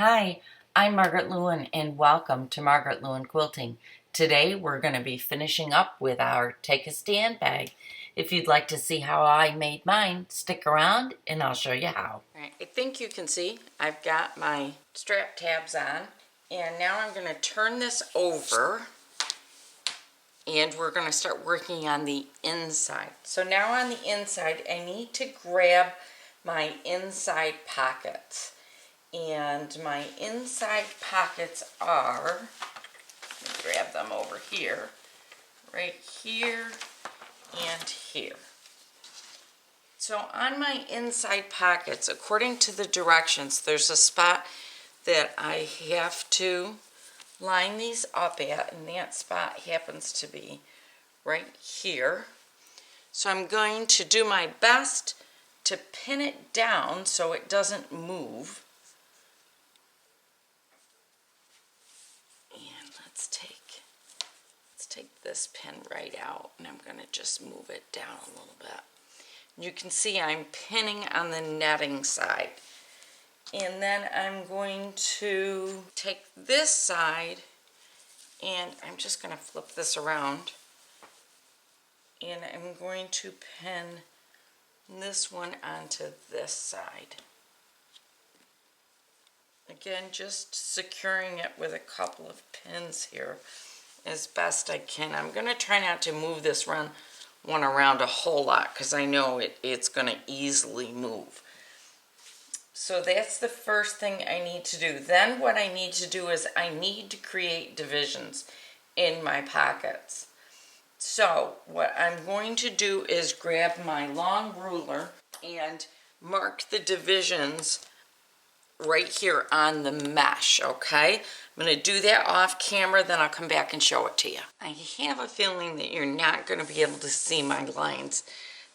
Hi, I'm Margaret Lewin and welcome to Margaret Lewin Quilting. Today we're going to be finishing up with our Take a Stand bag. If you'd like to see how I made mine, stick around and I'll show you how. All right, I think you can see I've got my strap tabs on, and now I'm going to turn this over and we're going to start working on the inside. So now on the inside I need to grab my inside pockets. And my inside pockets are, let me grab them over here, right here and here. So on my inside pockets, according to the directions, there's a spot that I have to line these up at, and that spot happens to be right here. So I'm going to do my best to pin it down so it doesn't move. Take this pin right out, and I'm going to just move it down a little bit. You can see I'm pinning on the netting side. And then I'm going to take this side and I'm just going to flip this around, and I'm going to pin this one onto this side. Again, just securing it with a couple of pins here as best I can. I'm going to try not to move this one around a whole lot because I know it's going to easily move. So that's the first thing I need to do. Then what I need to do is I need to create divisions in my pockets. So what I'm going to do is grab my long ruler and mark the divisions right here on the mesh, okay? I'm going to do that off camera, then I'll come back and show it to you. I have a feeling that you're not going to be able to see my lines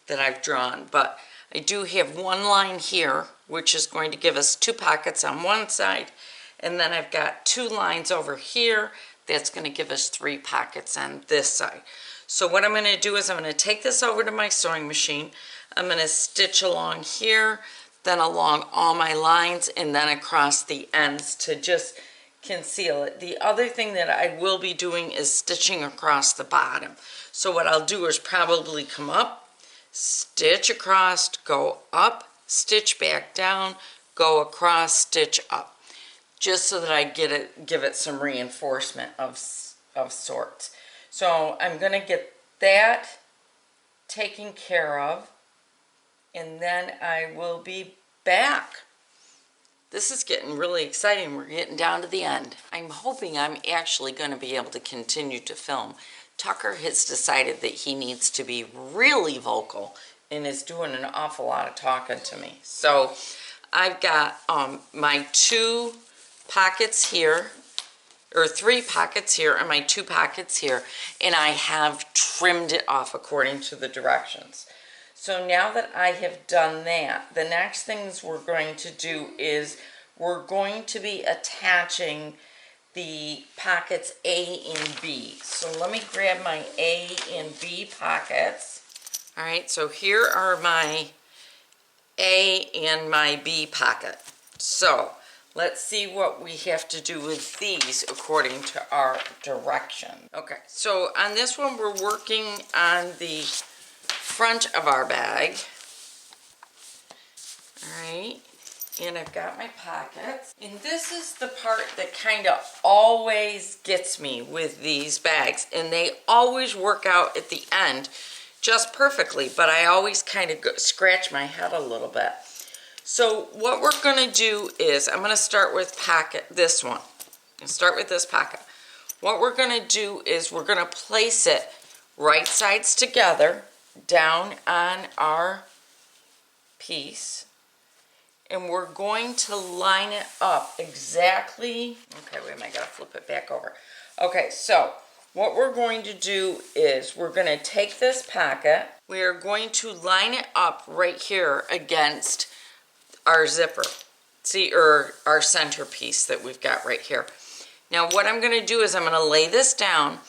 that I've drawn, but I do have one line here, which is going to give us two pockets on one side, and then I've got two lines over here that's going to give us three pockets on this side. So what I'm going to do is I'm going to take this over to my sewing machine. I'm going to stitch along here, then along all my lines, and then across the ends to just conceal it. The other thing that I will be doing is stitching across the bottom. So what I'll do is probably come up, stitch across, go up, stitch back down, go across, stitch up, just so that I give it some reinforcement of sorts. So I'm going to get that taken care of, and then I will be back. This is getting really exciting. We're getting down to the end. I'm hoping I'm actually going to be able to continue to film. Tucker has decided that he needs to be really vocal and is doing an awful lot of talking to me. So I've got my two pockets here, or three pockets here, and my two pockets here, and I have trimmed it off according to the directions. So now that I have done that, the next things we're going to do is we're going to be attaching the pockets A and B. So let me grab my A and B pockets. All right, so here are my A and my B pocket. So let's see what we have to do with these according to our direction. Okay, so on this one we're working on the front of our bag. Alright, and I've got my pockets. And this is the part that kind of always gets me with these bags. And they always work out at the end just perfectly, but I always kind of scratch my head a little bit. So what we're going to do is, I'm going to start with this one. I'm start with this pocket. What we're going to do is we're going to place it right sides together down on our piece, and we're going to line it up exactly. Okay, wait a minute, I gotta flip it back over. Okay, so what we're going to do is we're going to take this pocket, we are going to line it up right here against our zipper, see, or our centerpiece that we've got right here. Now what I'm going to do is I'm going to lay this down,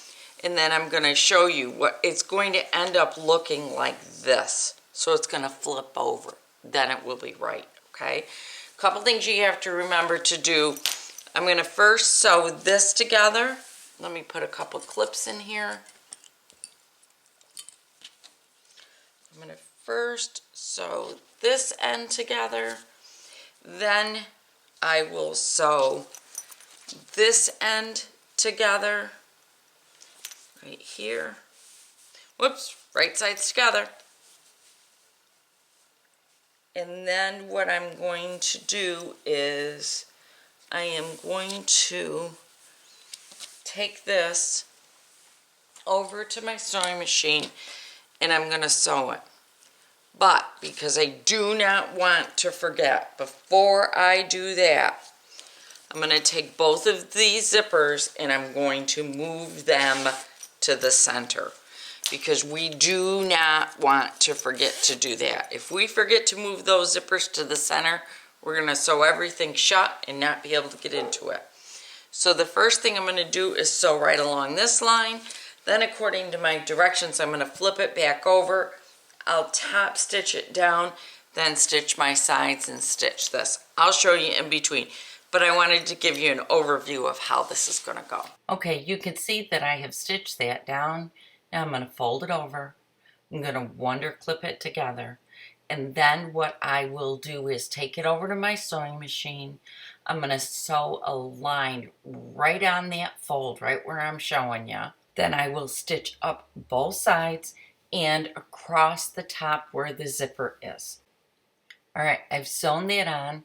and then I'm going to show you what it's going to end up looking like this. So it's going to flip over. Then it will be right, okay? Couple things you have to remember to do. I'm going to first sew this together. Let me put a couple clips in here. I'm going to first sew this end together. Then I will sew this end together right here. Whoops, right sides together. And then what I'm going to do is I am going to take this over to my sewing machine and I'm going to sew it. But because I do not want to forget, before I do that, I'm going to take both of these zippers and I'm going to move them to the center. Because we do not want to forget to do that. If we forget to move those zippers to the center, we're going to sew everything shut and not be able to get into it. So the first thing I'm going to do is sew right along this line. Then according to my directions, I'm going to flip it back over. I'll top stitch it down, then stitch my sides and stitch this. I'll show you in between. But I wanted to give you an overview of how this is going to go. Okay, you can see that I have stitched that down. Now I'm going to fold it over. I'm going to wonder clip it together. And then what I will do is take it over to my sewing machine. I'm going to sew a line right on that fold, right where I'm showing you. Then I will stitch up both sides and across the top where the zipper is. All right, I've sewn that on.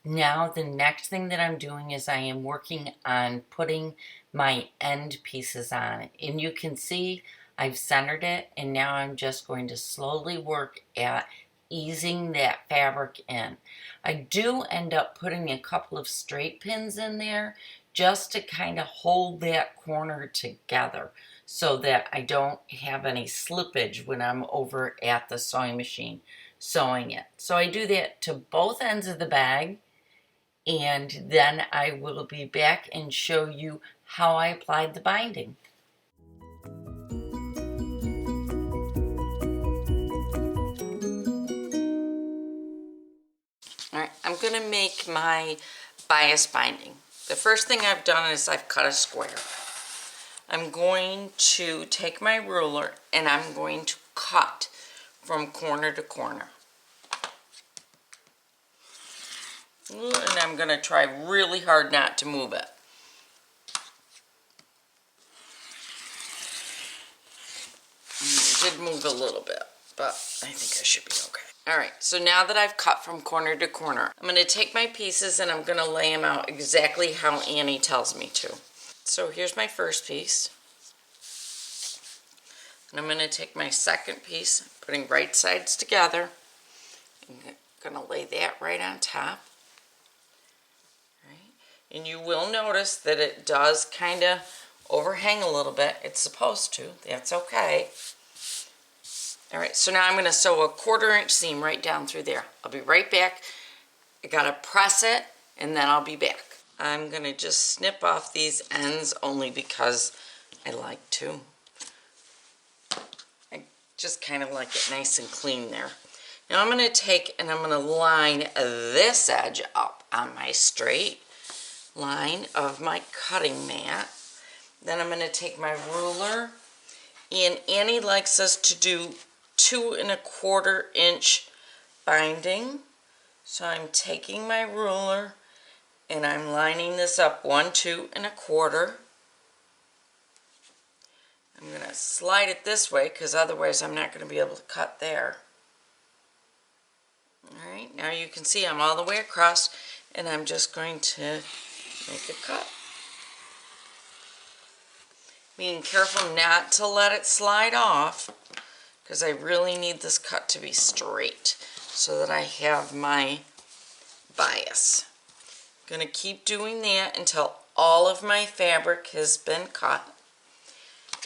Now the next thing that I'm doing is I am working on putting my end pieces on. And you can see I've centered it, and now I'm just going to slowly work at easing that fabric in. I do end up putting a couple of straight pins in there just to kind of hold that corner together so that I don't have any slippage when I'm over at the sewing machine sewing it. So I do that to both ends of the bag. And then I will be back and show you how I applied the binding. Alright, I'm going to make my bias binding. The first thing I've done is I've cut a square. I'm going to take my ruler and I'm going to cut from corner to corner. And I'm going to try really hard not to move it. It did move a little bit, but I think I should be okay. Alright, so now that I've cut from corner to corner, I'm going to take my pieces and I'm going to lay them out exactly how Annie tells me to. So here's my first piece. And I'm going to take my second piece, putting right sides together. I'm going to lay that right on top. And you will notice that it does kind of overhang a little bit. It's supposed to. That's okay. Alright, so now I'm going to sew a 1/4 inch seam right down through there. I'll be right back. I got to press it and then I'll be back. I'm going to just snip off these ends only because I like to. I just kind of like it nice and clean there. Now I'm going to take and I'm going to line this edge up on my straight line of my cutting mat. Then I'm going to take my ruler, and Annie likes us to do 2 1/4 inch binding. So I'm taking my ruler and I'm lining this up 1 2 1/4. I'm going to slide it this way because otherwise I'm not going to be able to cut there. Alright, now you can see I'm all the way across and I'm just going to make a cut. Being careful not to let it slide off because I really need this cut to be straight so that I have my bias. I'm going to keep doing that until all of my fabric has been cut.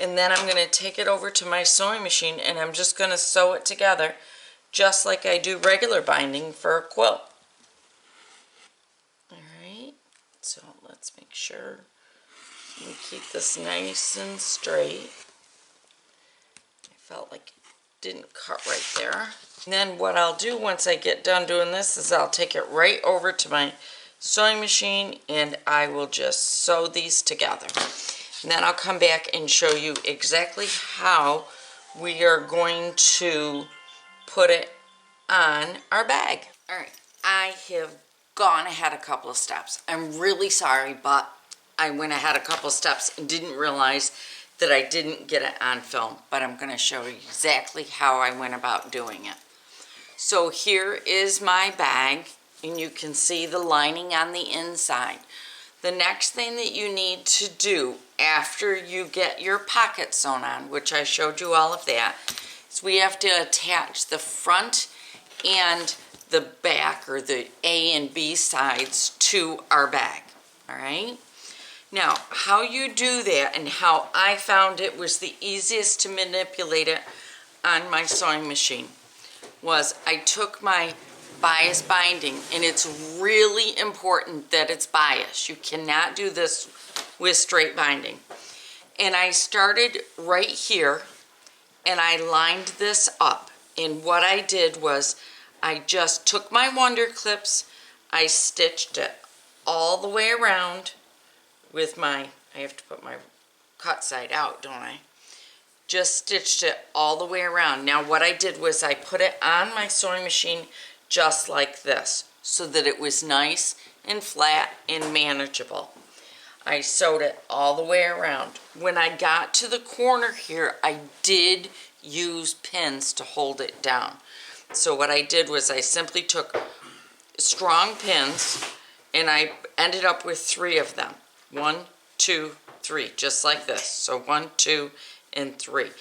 And then I'm going to take it over to my sewing machine and I'm just going to sew it together just like I do regular binding for a quilt. Alright, so let's make sure we keep this nice and straight. I felt like it didn't cut right there. And then what I'll do once I get done doing this is I'll take it right over to my sewing machine and I will just sew these together. And then I'll come back and show you exactly how we are going to put it on our bag. All right, I have gone ahead a couple of steps. I'm really sorry, but I went ahead a couple of steps and didn't realize that I didn't get it on film, but I'm going to show you exactly how I went about doing it. So here is my bag, and you can see the lining on the inside. The next thing that you need to do after you get your pocket sewn on, which I showed you all of that, is we have to attach the front and the back, or the A and B sides, to our bag. All right? Now, how you do that and how I found it was the easiest to manipulate it on my sewing machine was I took my bias binding, and it's really important that it's bias. You cannot do this with straight binding. And I started right here and I lined this up. And what I did was I just took my Wonder Clips, I stitched it all the way around with my, I have to put my cut side out, don't I? Just stitched it all the way around. Now what I did was I put it on my sewing machine just like this, so that it was nice and flat and manageable. I sewed it all the way around. When I got to the corner here, I did use pins to hold it down. So what I did was I simply took strong pins and I ended up with 3 of them. 1, 2, 3, just like this. So 1, 2, and 3.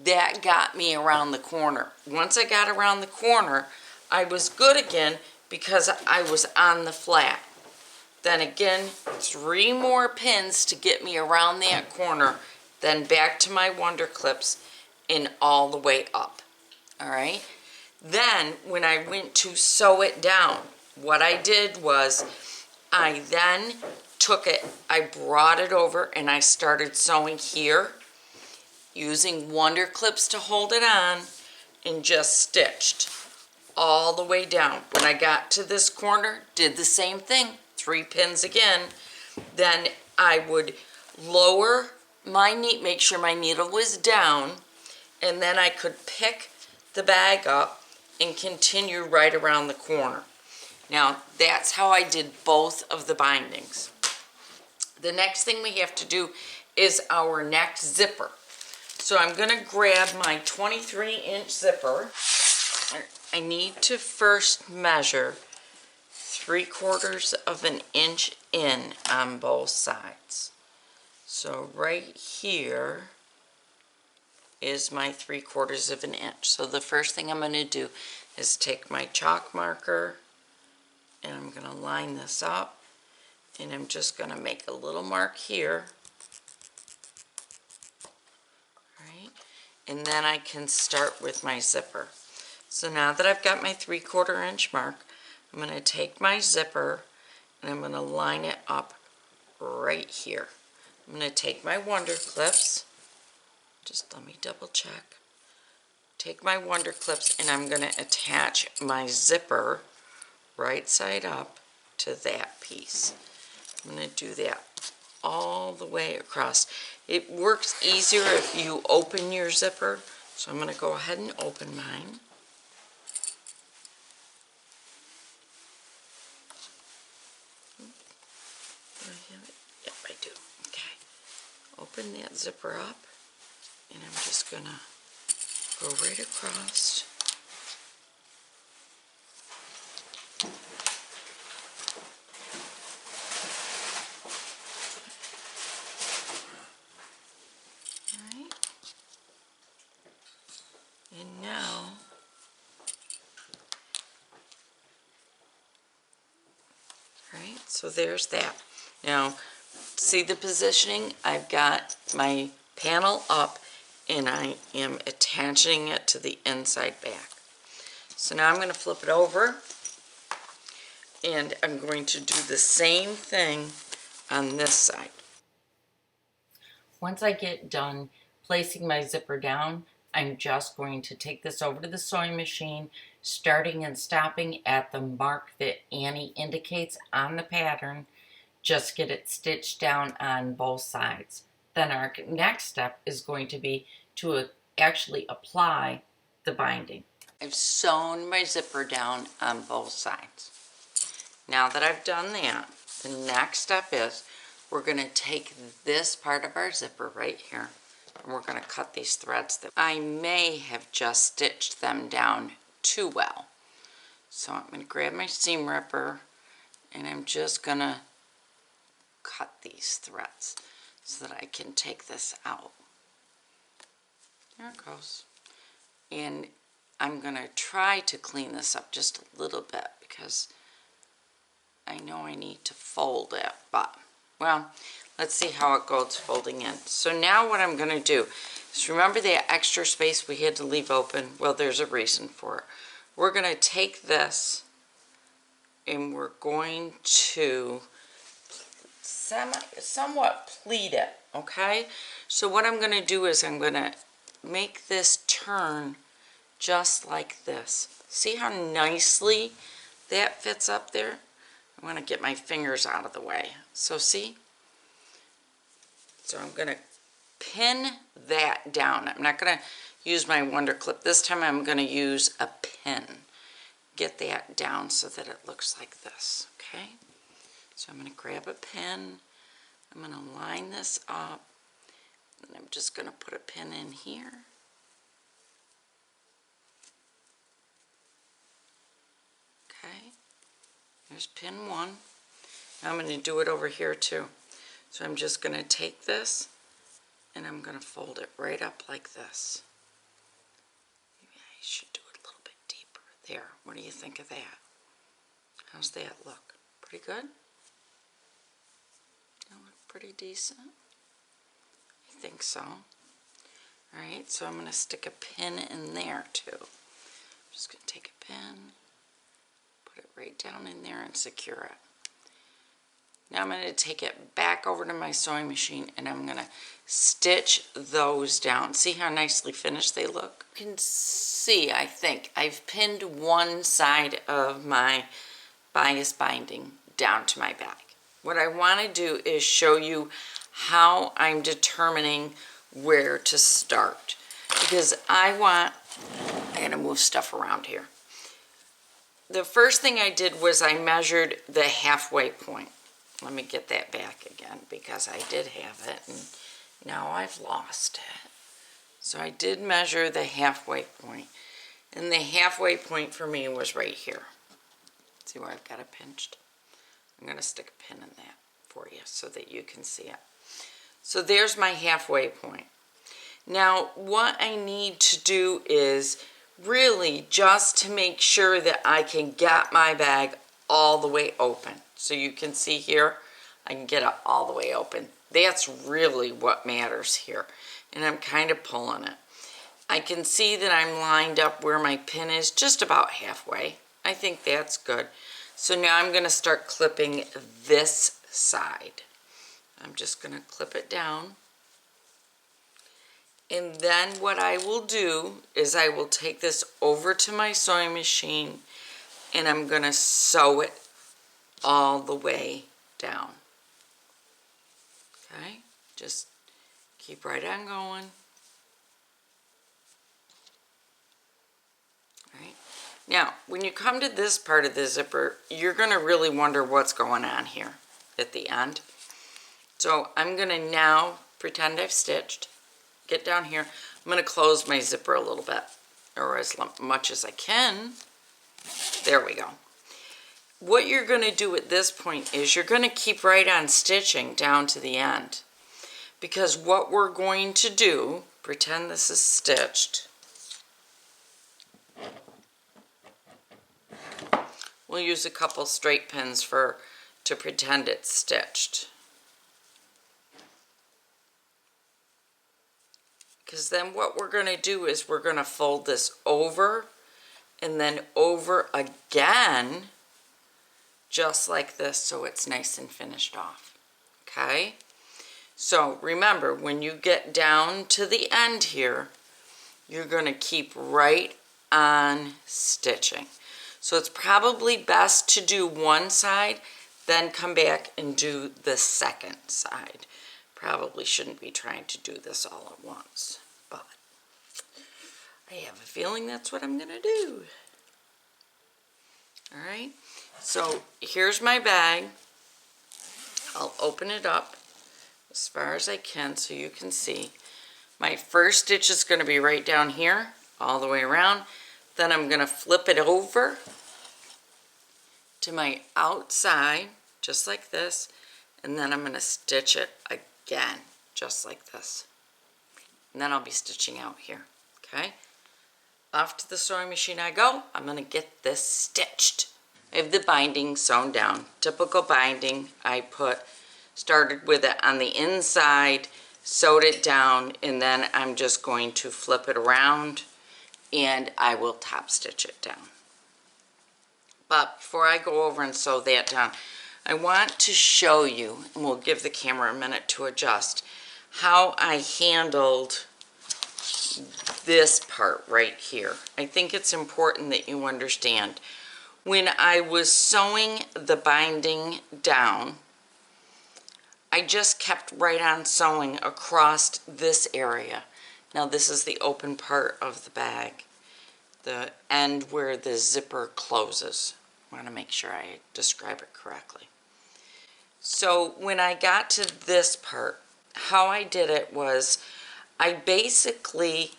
That got me around the corner. Once I got around the corner, I was good again because I was on the flat. Then again, 3 more pins to get me around that corner, then back to my Wonder Clips and all the way up. All right? Then when I went to sew it down, what I did was I then took it, I brought it over and I started sewing here using Wonder Clips to hold it on, and just stitched all the way down. When I got to this corner, did the same thing, 3 pins again. Then I would lower my needle, make sure my needle was down, and then I could pick the bag up and continue right around the corner. Now that's how I did both of the bindings. The next thing we have to do is our neck zipper. So I'm going to grab my 23-inch zipper. I need to first measure 3/4 of an inch in on both sides. So right here is my 3/4 of an inch. So the first thing I'm going to do is take my chalk marker and I'm going to line this up, and I'm just going to make a little mark here. And then I can start with my zipper. So now that I've got my 3/4 inch mark, I'm going to take my zipper and I'm going to line it up right here. I'm going to take my Wonder Clips, just let me double check, take my Wonder Clips and I'm going to attach my zipper right side up to that piece. I'm going to do that all the way across. It works easier if you open your zipper, so I'm going to go ahead and open mine. Do I have it? Yep, I do. Okay. Open that zipper up, and I'm just going to go right across. And now, right, so there's that. Now, see the positioning? I've got my panel up and I am attaching it to the inside back. So now I'm going to flip it over and I'm going to do the same thing on this side. Once I get done placing my zipper down, I'm just going to take this over to the sewing machine, starting and stopping at the mark that Annie indicates on the pattern. Just get it stitched down on both sides. Then our next step is going to be to actually apply the binding. I've sewn my zipper down on both sides. Now that I've done that, the next step is we're going to take this part of our zipper right here, and we're going to cut these threads that I may have just stitched them down too well. So I'm going to grab my seam ripper, and I'm just going to cut these threads so that I can take this out. There it goes. And I'm going to try to clean this up just a little bit because I know I need to fold it, but, well, let's see how it goes folding in. So now what I'm going to do is, remember that extra space we had to leave open? Well, there's a reason for it. We're going to take this and we're going to somewhat pleat it, okay? So what I'm going to do is I'm going to make this turn just like this. See how nicely that fits up there? I want to get my fingers out of the way. So see? So I'm going to pin that down. I'm not going to use my Wonder Clip. This time I'm going to use a pin. Get that down so that it looks like this, okay? So I'm going to grab a pin. I'm going to line this up. And I'm just going to put a pin in here. Okay. There's pin 1. Now I'm going to do it over here too. So I'm just going to take this and I'm going to fold it right up like this. Maybe I should do it a little bit deeper. There. What do you think of that? How's that look? Pretty good? That look pretty decent? I think so. Alright, so I'm going to stick a pin in there too. I'm just going to take a pin, put it right down in there and secure it. Now I'm going to take it back over to my sewing machine and I'm going to stitch those down. See how nicely finished they look? You can see, I think, I've pinned one side of my bias binding down to my bag. What I want to do is show you how I'm determining where to start. Because I'm going to move stuff around here. The first thing I did was I measured the halfway point. Let me get that back again because I did have it and now I've lost it. So I did measure the halfway point. And the halfway point for me was right here. See where I've got it pinched? I'm going to stick a pin in that for you so that you can see it. So there's my halfway point. Now what I need to do is really just to make sure that I can get my bag all the way open. So you can see here, I can get it all the way open. That's really what matters here. And I'm kind of pulling it. I can see that I'm lined up where my pin is just about halfway. I think that's good. So now I'm going to start clipping this side. I'm just going to clip it down. And then what I will do is I will take this over to my sewing machine and I'm going to sew it all the way down. Okay, just keep right on going. All right. Now, when you come to this part of the zipper, you're going to really wonder what's going on here at the end. So I'm going to now pretend I've stitched. Get down here. I'm going to close my zipper a little bit, or as much as I can. There we go. What you're going to do at this point is you're going to keep right on stitching down to the end. Because what we're going to do, pretend this is stitched. We'll use a couple straight pins to pretend it's stitched. Because then what we're going to do is we're going to fold this over and then over again, just like this, so it's nice and finished off. Okay? So remember, when you get down to the end here, you're going to keep right on stitching. So it's probably best to do one side, then come back and do the second side. Probably shouldn't be trying to do this all at once, but I have a feeling that's what I'm going to do. All right, so here's my bag. I'll open it up as far as I can so you can see. My first stitch is going to be right down here, all the way around. Then I'm going to flip it over to my outside, just like this, and then I'm going to stitch it again, just like this. And then I'll be stitching out here, okay? Off to the sewing machine I go. I'm going to get this stitched. I have the binding sewn down. Typical binding. I started with it on the inside, sewed it down, and then I'm just going to flip it around and I will top stitch it down. But before I go over and sew that down, I want to show you, and we'll give the camera a minute to adjust, how I handled this part right here. I think it's important that you understand. When I was sewing the binding down, I just kept right on sewing across this area. Now this is the open part of the bag, the end where the zipper closes. I want to make sure I describe it correctly. So when I got to this part, how I did it was I basically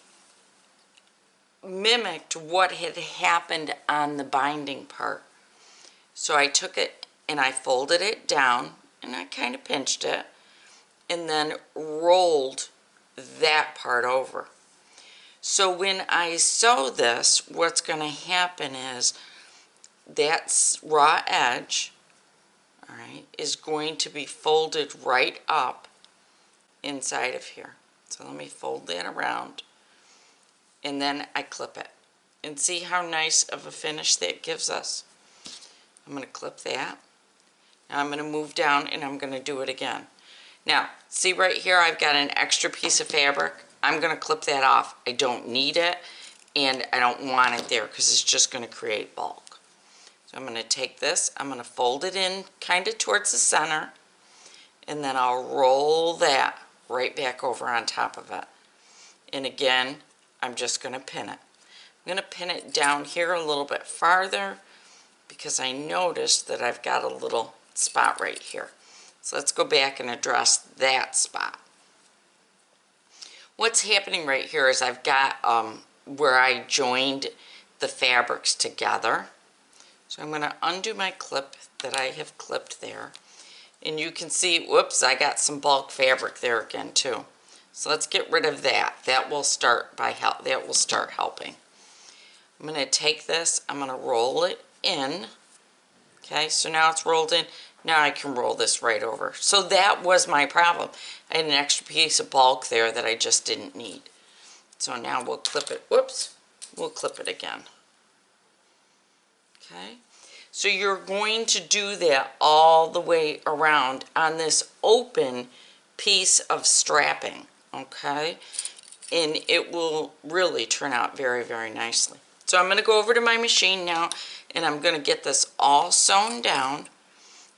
mimicked what had happened on the binding part. So I took it and I folded it down and I kind of pinched it and then rolled that part over. So when I sew this, what's going to happen is that raw edge, all right, is going to be folded right up inside of here. So let me fold that around and then I clip it. And see how nice of a finish that gives us? I'm going to clip that. Now I'm going to move down and I'm going to do it again. Now, see right here I've got an extra piece of fabric. I'm going to clip that off. I don't need it and I don't want it there because it's just going to create bulk. So I'm going to take this, I'm going to fold it in kind of towards the center and then I'll roll that right back over on top of it. And again, I'm just going to pin it. I'm going to pin it down here a little bit farther because I noticed that I've got a little spot right here. So let's go back and address that spot. What's happening right here is I've got where I joined the fabrics together. So I'm going to undo my clip that I have clipped there. And you can see, whoops, I got some bulk fabric there again too. So let's get rid of that. That will start helping. I'm going to take this, I'm going to roll it in. Okay, so now it's rolled in. Now I can roll this right over. So that was my problem. I had an extra piece of bulk there that I just didn't need. So now we'll clip it. Whoops, we'll clip it again. Okay, so you're going to do that all the way around on this open piece of strapping. Okay, and it will really turn out very, very nicely. So I'm going to go over to my machine now and I'm going to get this all sewn down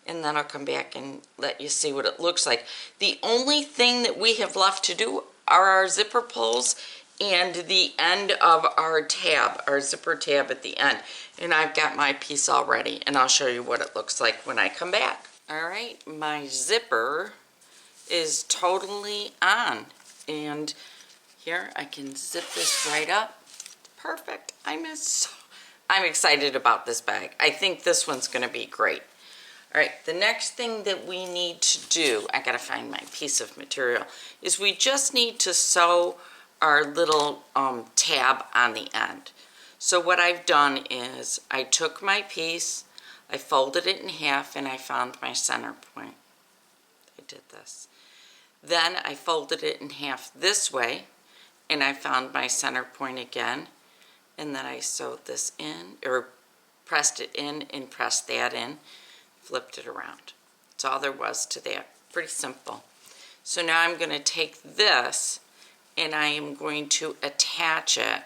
and then I'll come back and let you see what it looks like. The only thing that we have left to do are our zipper pulls and the end of our tab, our zipper tab at the end. And I've got my piece all ready and I'll show you what it looks like when I come back. All right, my zipper is totally on. And here I can zip this right up. Perfect. I'm excited about this bag. I think this one's going to be great. All right, the next thing that we need to do, I got to find my piece of material, is we just need to sew our little tab on the end. So what I've done is I took my piece, I folded it in half, and I found my center point. I did this. Then I folded it in half this way, and I found my center point again, and then I sewed this in, or pressed it in and pressed that in, flipped it around. That's all there was to that. Pretty simple. So now I'm going to take this and I am going to attach it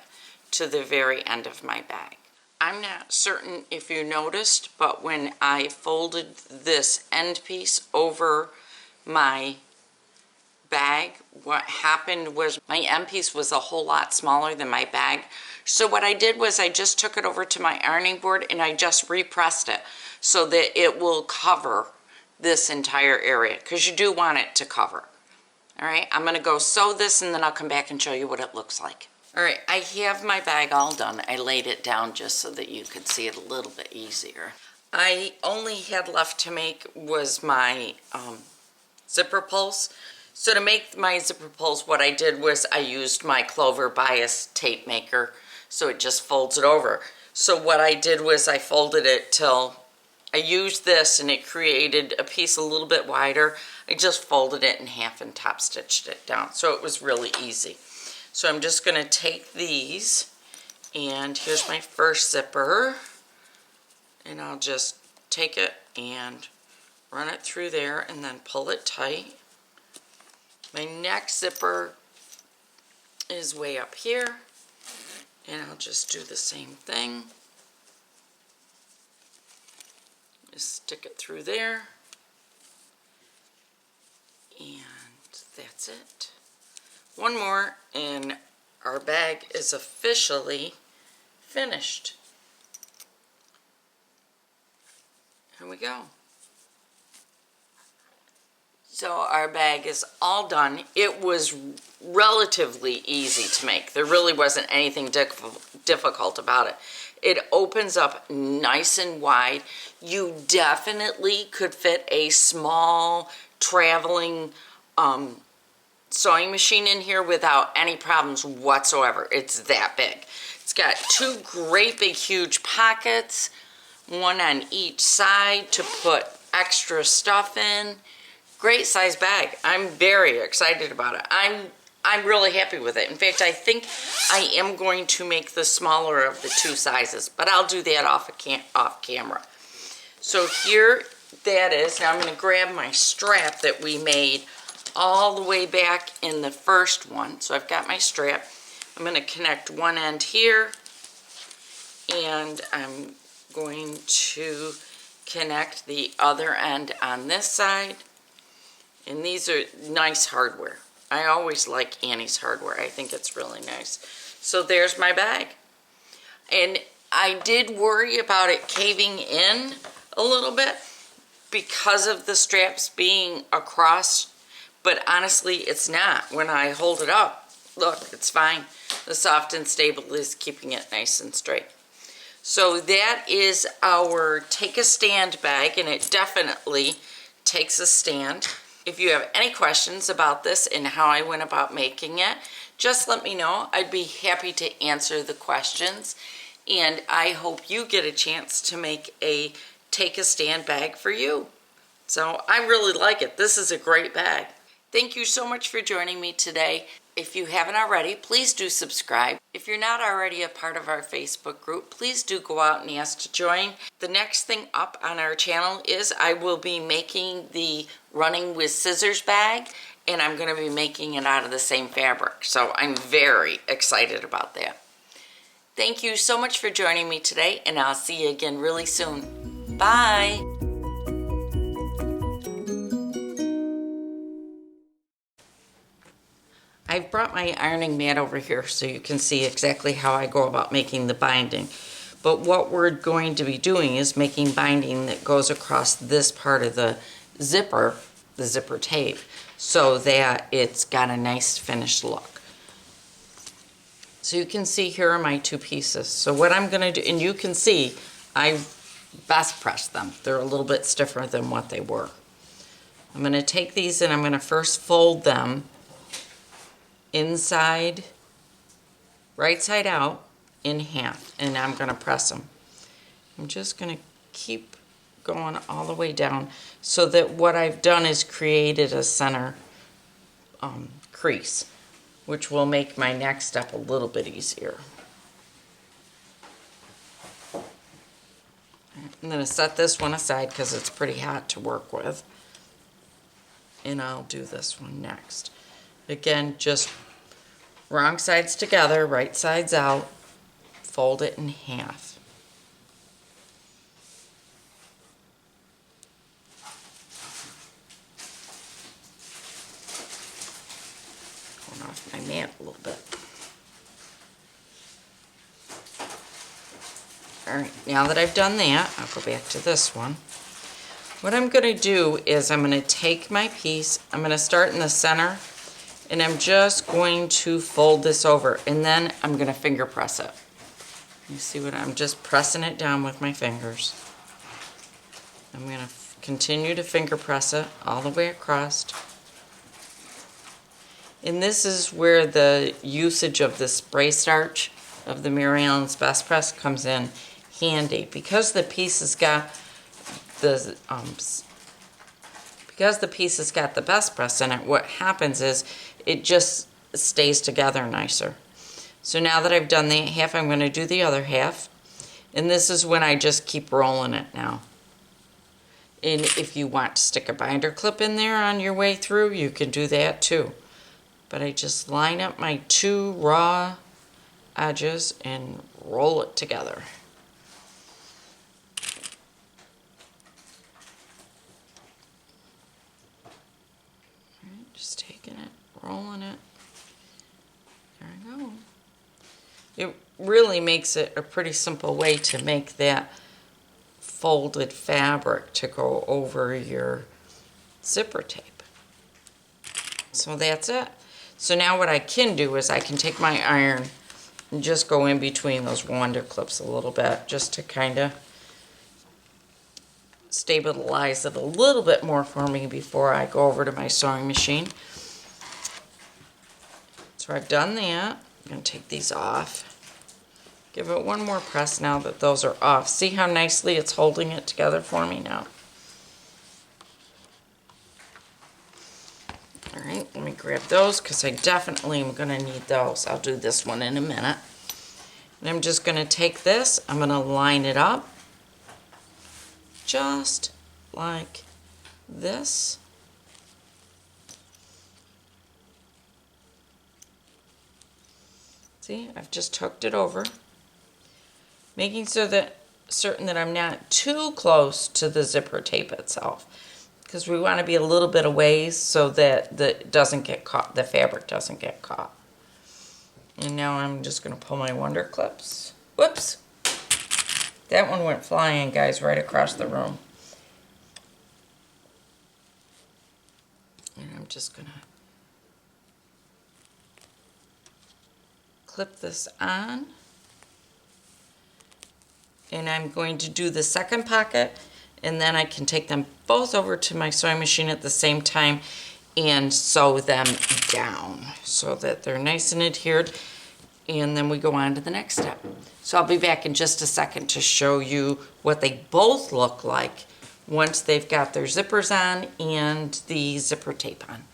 to the very end of my bag. I'm not certain if you noticed, but when I folded this end piece over my bag, what happened was my end piece was a whole lot smaller than my bag. So what I did was I just took it over to my ironing board and I just repressed it so that it will cover this entire area, because you do want it to cover. All right, I'm gonna go sew this and then I'll come back and show you what it looks like. All right, I have my bag all done. I laid it down just so that you could see it a little bit easier. I only had left to make was my zipper pulls. So to make my zipper pulls, what I did was I used my Clover bias tape maker, so it just folds it over. So what I did was I folded it till I used this and it created a piece a little bit wider. I just folded it in half and top stitched it down, so it was really easy. So I'm just going to take these, and here's my first zipper, and I'll just take it and run it through there and then pull it tight. My next zipper is way up here, and I'll just do the same thing. Just stick it through there, and that's it. One more and our bag is officially finished. Here we go. So our bag is all done. It was relatively easy to make. There really wasn't anything difficult about it. It opens up nice and wide. You definitely could fit a small traveling sewing machine in here without any problems whatsoever. It's that big. It's got two great big huge pockets, one on each side to put extra stuff in. Great size bag. I'm very excited about it. I'm really happy with it. In fact, I think I am going to make the smaller of the two sizes, but I'll do that off camera. So here that is. Now I'm going to grab my strap that we made all the way back in the first one. So I've got my strap. I'm going to connect one end here, and I'm going to connect the other end on this side. And these are nice hardware. I always like Annie's hardware. I think it's really nice. So there's my bag. And I did worry about it caving in a little bit because of the straps being across, but honestly it's not. When I hold it up, look, it's fine. The soft and stable is keeping it nice and straight. So that is our take a stand bag, and it definitely takes a stand. If you have any questions about this and how I went about making it, just let me know. I'd be happy to answer the questions, and I hope you get a chance to make a take a stand bag for you. So I really like it. This is a great bag. Thank you so much for joining me today. If you haven't already, please do subscribe. If you're not already a part of our Facebook group, please do go out and ask to join. The next thing up on our channel is I will be making the running with scissors bag, and I'm going to be making it out of the same fabric. So I'm very excited about that. Thank you so much for joining me today, and I'll see you again really soon. Bye. I've brought my ironing mat over here so you can see exactly how I go about making the binding. But what we're going to be doing is making binding that goes across this part of the zipper tape, so that it's got a nice finished look. So you can see here are my two pieces. So what I'm going to do, and you can see I best pressed them. They're a little bit stiffer than what they were. I'm going to take these and I'm going to first fold them inside, right side out, in half, and I'm going to press them. I'm just going to keep going all the way down so that what I've done is created a center crease, which will make my next step a little bit easier. I'm going to set this one aside because it's pretty hot to work with, and I'll do this one next. Again, just wrong sides together, right sides out, fold it in half. Going off my mat a little bit. Alright, now that I've done that, I'll go back to this one. What I'm going to do is I'm going to take my piece, I'm going to start in the center, and I'm just going to fold this over, and then I'm going to finger press it. You see what I'm just pressing it down with my fingers. I'm going to continue to finger press it all the way across. And this is where the usage of the spray starch of the Mary Ellen's Best Press comes in handy. Because the piece has got the Best Press in it, what happens is it just stays together nicer. So now that I've done the half, I'm going to do the other half. And this is when I just keep rolling it now. And if you want to stick a binder clip in there on your way through, you can do that too. But I just line up my two raw edges and roll it together. Alright, just taking it, rolling it. There I go. It really makes it a pretty simple way to make that folded fabric to go over your zipper tape. So that's it. So now what I can do is I can take my iron and just go in between those wonder clips a little bit just to kind of stabilize it a little bit more for me before I go over to my sewing machine. So I've done that. I'm going to take these off. Give it one more press now that those are off. See how nicely it's holding it together for me now? Alright, let me grab those because I definitely am going to need those. I'll do this one in a minute. And I'm just going to take this, I'm going to line it up just like this. See, I've just hooked it over. Making certain that I'm not too close to the zipper tape itself. Because we want to be a little bit away so that the fabric doesn't get caught. And now I'm just going to pull my wonder clips. Whoops! That one went flying, guys, right across the room. And I'm just going to clip this on. And I'm going to do the second pocket, and then I can take them both over to my sewing machine at the same time and sew them down so that they're nice and adhered, and then we go on to the next step. So I'll be back in just a second to show you what they both look like once they've got their zippers on and the zipper tape on.